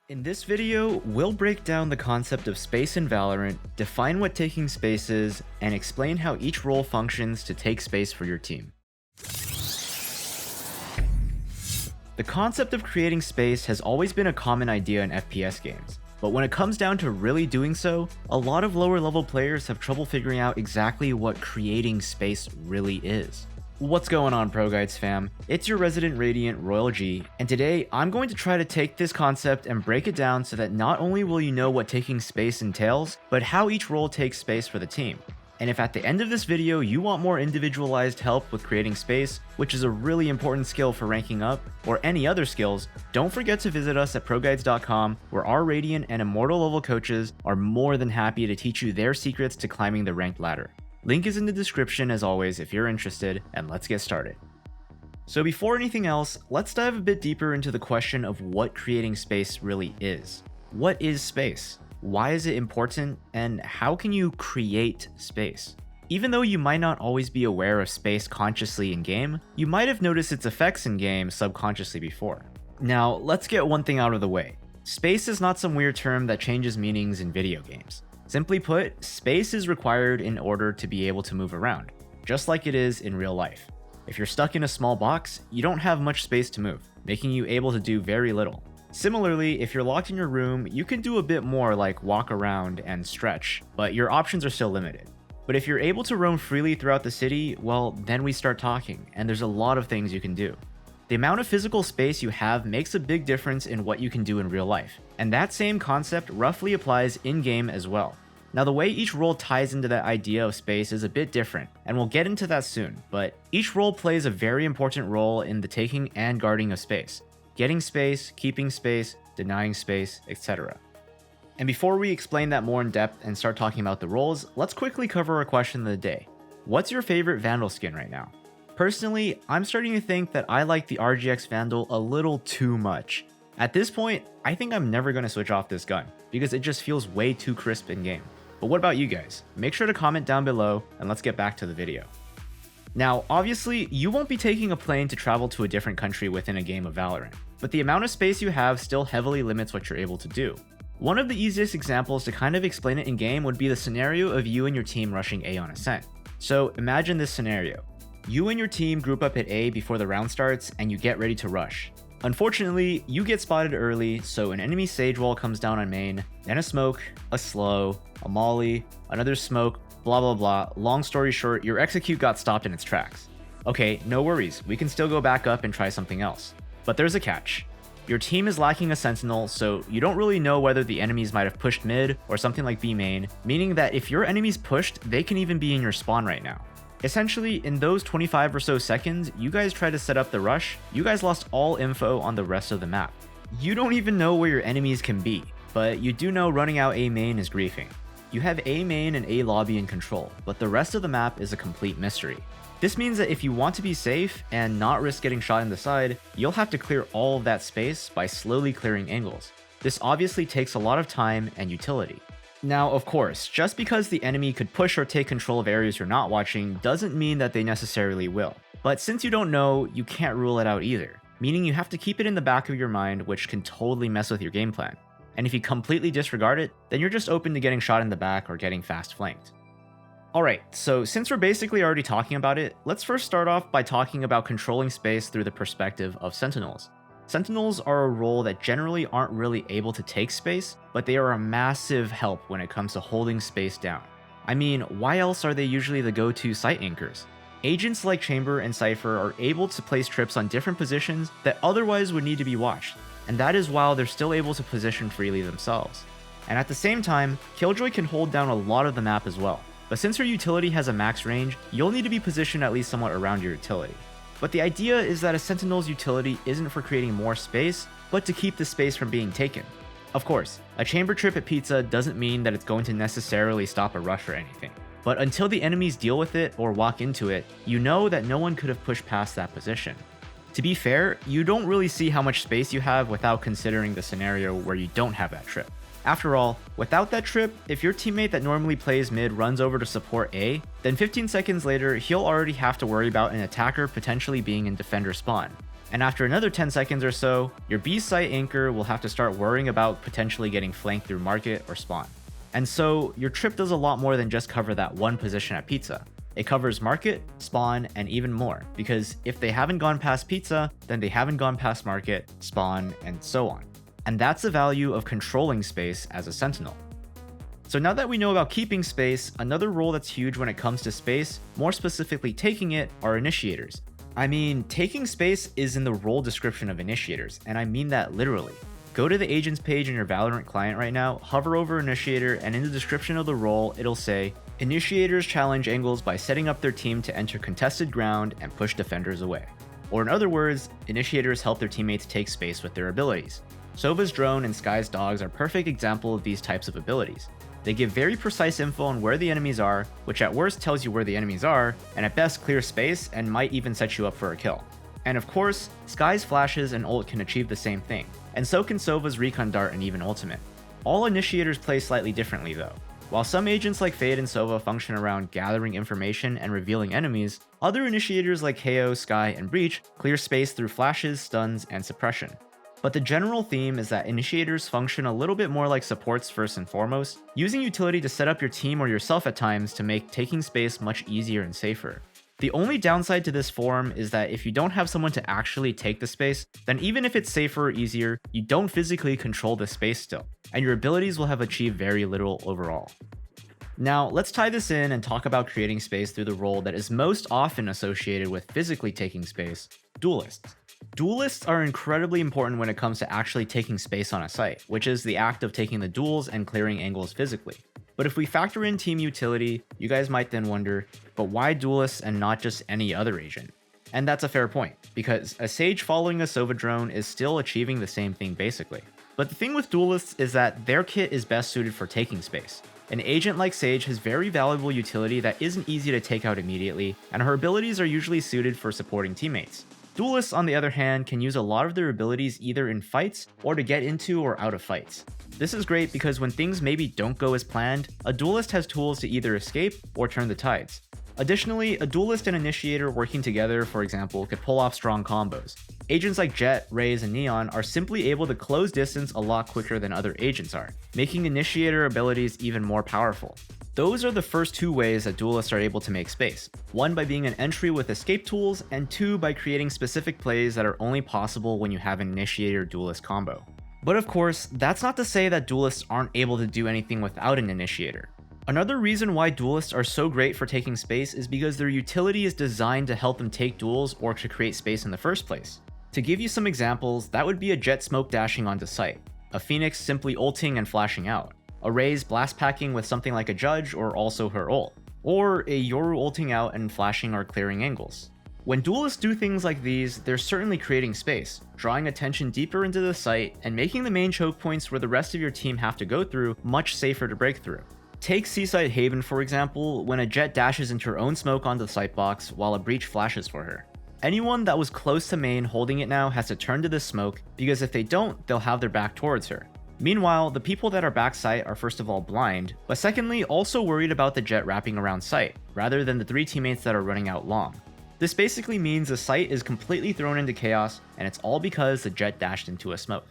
In this video, we'll break down the concept of space in Valorant, define what taking space is, and explain how each role functions to take space for your team. The concept of creating space has always been a common idea in FPS games, but when it comes down to really doing so, a lot of lower level players have trouble figuring out exactly what creating space really is. What's going on, ProGuides fam? It's your resident Radiant Royal G, and today I'm going to try to take this concept and break it down so that not only will you know what taking space entails, but how each role takes space for the team. And if at the end of this video you want more individualized help with creating space, which is a really important skill for ranking up, or any other skills, don't forget to visit us at ProGuides.com, where our Radiant and Immortal level coaches are more than happy to teach you their secrets to climbing the ranked ladder. Link is in the description as always if you're interested, and let's get started. So before anything else, let's dive a bit deeper into the question of what creating space really is. What is space? Why is it important? And how can you create space? Even though you might not always be aware of space consciously in game, you might have noticed its effects in game subconsciously before. Now, let's get one thing out of the way. Space is not some weird term that changes meanings in video games. Simply put, space is required in order to be able to move around, just like it is in real life. If you're stuck in a small box, you don't have much space to move, making you able to do very little. Similarly, if you're locked in your room, you can do a bit more like walk around and stretch, but your options are still limited. But if you're able to roam freely throughout the city, well, then we start talking, and there's a lot of things you can do. The amount of physical space you have makes a big difference in what you can do in real life, and that same concept roughly applies in-game as well. Now, the way each role ties into that idea of space is a bit different, and we'll get into that soon, but each role plays a very important role in the taking and guarding of space. Getting space, keeping space, denying space, etc. And before we explain that more in depth and start talking about the roles, let's quickly cover our question of the day. What's your favorite Vandal skin right now? Personally, I'm starting to think that I like the RGX Vandal a little too much. At this point, I think I'm never going to switch off this gun, because it just feels way too crisp in game. But what about you guys? Make sure to comment down below, and let's get back to the video. Now, obviously, you won't be taking a plane to travel to a different country within a game of Valorant, but the amount of space you have still heavily limits what you're able to do. One of the easiest examples to kind of explain it in game would be the scenario of you and your team rushing A on Ascent. So imagine this scenario. You and your team group up at A before the round starts, and you get ready to rush. Unfortunately, you get spotted early, so an enemy sage wall comes down on main, then a smoke, a slow, a molly, another smoke, blah blah blah. Long story short, your execute got stopped in its tracks. Okay, no worries, we can still go back up and try something else. But there's a catch. Your team is lacking a sentinel, so you don't really know whether the enemies might have pushed mid or something like B main, meaning that if your enemies pushed, they can even be in your spawn right now. Essentially, in those 25 or so seconds, you guys try to set up the rush, you guys lost all info on the rest of the map. You don't even know where your enemies can be, but you do know running out A main is griefing. You have A main and A lobby in control, but the rest of the map is a complete mystery. This means that if you want to be safe and not risk getting shot in the side, you'll have to clear all of that space by slowly clearing angles. This obviously takes a lot of time and utility. Now, of course, just because the enemy could push or take control of areas you're not watching doesn't mean that they necessarily will. But since you don't know, you can't rule it out either, meaning you have to keep it in the back of your mind, which can totally mess with your game plan. And if you completely disregard it, then you're just open to getting shot in the back or getting fast flanked. Alright, so since we're basically already talking about it, let's first start off by talking about controlling space through the perspective of Sentinels. Sentinels are a role that generally aren't really able to take space, but they are a massive help when it comes to holding space down. I mean, why else are they usually the go-to site anchors? Agents like Chamber and Cypher are able to place trips on different positions that otherwise would need to be watched, and that is while they're still able to position freely themselves. And at the same time, Killjoy can hold down a lot of the map as well, but since her utility has a max range, you'll need to be positioned at least somewhat around your utility. But the idea is that a Sentinel's utility isn't for creating more space, but to keep the space from being taken. Of course, a chamber trip at Pizza doesn't mean that it's going to necessarily stop a rush or anything. But until the enemies deal with it or walk into it, you know that no one could have pushed past that position. To be fair, you don't really see how much space you have without considering the scenario where you don't have that trip. After all, without that trip, if your teammate that normally plays mid runs over to support A, then 15 seconds later, he'll already have to worry about an attacker potentially being in defender spawn. And after another 10 seconds or so, your B site anchor will have to start worrying about potentially getting flanked through market or spawn. And so your trip does a lot more than just cover that one position at pizza. It covers market, spawn, and even more, because if they haven't gone past pizza, then they haven't gone past market, spawn, and so on. And that's the value of controlling space as a Sentinel. So now that we know about keeping space, another role that's huge when it comes to space, more specifically taking it, are Initiators. I mean, taking space is in the role description of Initiators, and I mean that literally. Go to the agents page in your Valorant client right now, hover over Initiator, and in the description of the role, it'll say, Initiators challenge angles by setting up their team to enter contested ground and push defenders away. Or in other words, Initiators help their teammates take space with their abilities. Sova's drone and Sky's dogs are perfect example of these types of abilities. They give very precise info on where the enemies are, which at worst tells you where the enemies are, and at best clears space and might even set you up for a kill. And of course, Sky's flashes and ult can achieve the same thing, and so can Sova's recon dart and even ultimate. All Initiators play slightly differently though. While some agents like Fade and Sova function around gathering information and revealing enemies, other Initiators like KO, Sky, and Breach clear space through flashes, stuns, and suppression. But the general theme is that Initiators function a little bit more like supports first and foremost, using utility to set up your team or yourself at times to make taking space much easier and safer. The only downside to this form is that if you don't have someone to actually take the space, then even if it's safer or easier, you don't physically control the space still, and your abilities will have achieved very little overall. Now, let's tie this in and talk about creating space through the role that is most often associated with physically taking space, Duelists. Duelists are incredibly important when it comes to actually taking space on a site, which is the act of taking the duels and clearing angles physically. But if we factor in team utility, you guys might then wonder, but why Duelists and not just any other agent? And that's a fair point, because a Sage following a Sova drone is still achieving the same thing basically. But the thing with Duelists is that their kit is best suited for taking space. An agent like Sage has very valuable utility that isn't easy to take out immediately, and her abilities are usually suited for supporting teammates. Duelists, on the other hand, can use a lot of their abilities either in fights or to get into or out of fights. This is great because when things maybe don't go as planned, a Duelist has tools to either escape or turn the tides. Additionally, a Duelist and Initiator working together, for example, could pull off strong combos. Agents like Jet, Raze, and Neon are simply able to close distance a lot quicker than other agents are, making Initiator abilities even more powerful. Those are the first two ways that Duelists are able to make space. One by being an entry with escape tools, and two by creating specific plays that are only possible when you have an Initiator Duelist combo. But of course, that's not to say that Duelists aren't able to do anything without an Initiator. Another reason why Duelists are so great for taking space is because their utility is designed to help them take duels or to create space in the first place. To give you some examples, that would be a Jet smoke dashing onto site, a Phoenix simply ulting and flashing out, a Raze blast packing with something like a Judge or also her ult, or a Yoru ulting out and flashing or clearing angles. When Duelists do things like these, they're certainly creating space, drawing attention deeper into the site, and making the main choke points where the rest of your team have to go through much safer to break through. Take Seaside Haven for example, when a Jet dashes into her own smoke onto the site box while a Breach flashes for her. Anyone that was close to main holding it now has to turn to this smoke, because if they don't, they'll have their back towards her. Meanwhile, the people that are back site are first of all blind, but secondly also worried about the Jet wrapping around site, rather than the three teammates that are running out long. This basically means the site is completely thrown into chaos, and it's all because the Jet dashed into a smoke.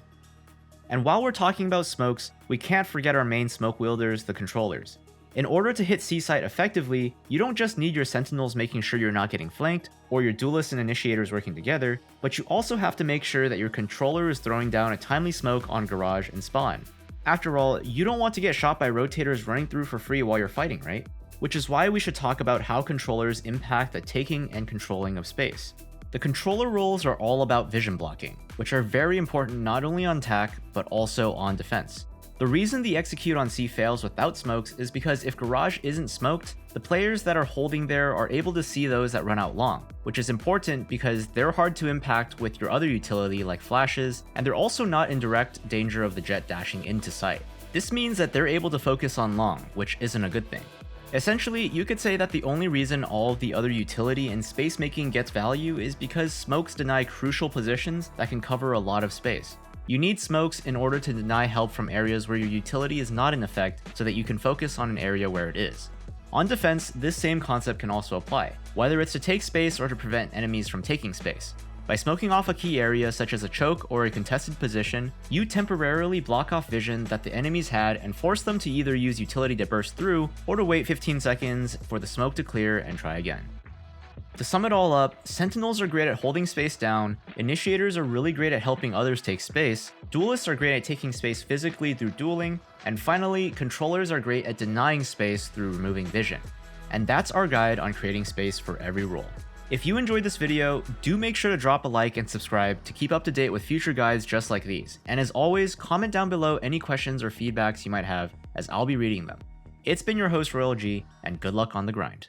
And while we're talking about smokes, we can't forget our main smoke wielders, the controllers. In order to hit C-site effectively, you don't just need your Sentinels making sure you're not getting flanked, or your Duelists and Initiators working together, but you also have to make sure that your controller is throwing down a timely smoke on Garage and Spawn. After all, you don't want to get shot by rotators running through for free while you're fighting, right? Which is why we should talk about how controllers impact the taking and controlling of space. The controller roles are all about vision blocking, which are very important not only on attack, but also on defense. The reason the execute on C fails without smokes is because if Garage isn't smoked, the players that are holding there are able to see those that run out long, which is important because they're hard to impact with your other utility like flashes, and they're also not in direct danger of the Jet dashing into sight. This means that they're able to focus on long, which isn't a good thing. Essentially, you could say that the only reason all of the other utility in space making gets value is because smokes deny crucial positions that can cover a lot of space. You need smokes in order to deny help from areas where your utility is not in effect so that you can focus on an area where it is. On defense, this same concept can also apply, whether it's to take space or to prevent enemies from taking space. By smoking off a key area such as a choke or a contested position, you temporarily block off vision that the enemies had and force them to either use utility to burst through or to wait 15 seconds for the smoke to clear and try again. To sum it all up, Sentinels are great at holding space down, Initiators are really great at helping others take space, Duelists are great at taking space physically through dueling, and finally, Controllers are great at denying space through removing vision. And that's our guide on creating space for every role. If you enjoyed this video, do make sure to drop a like and subscribe to keep up to date with future guides just like these. And as always, comment down below any questions or feedbacks you might have, as I'll be reading them. It's been your host Royal G, and good luck on the grind.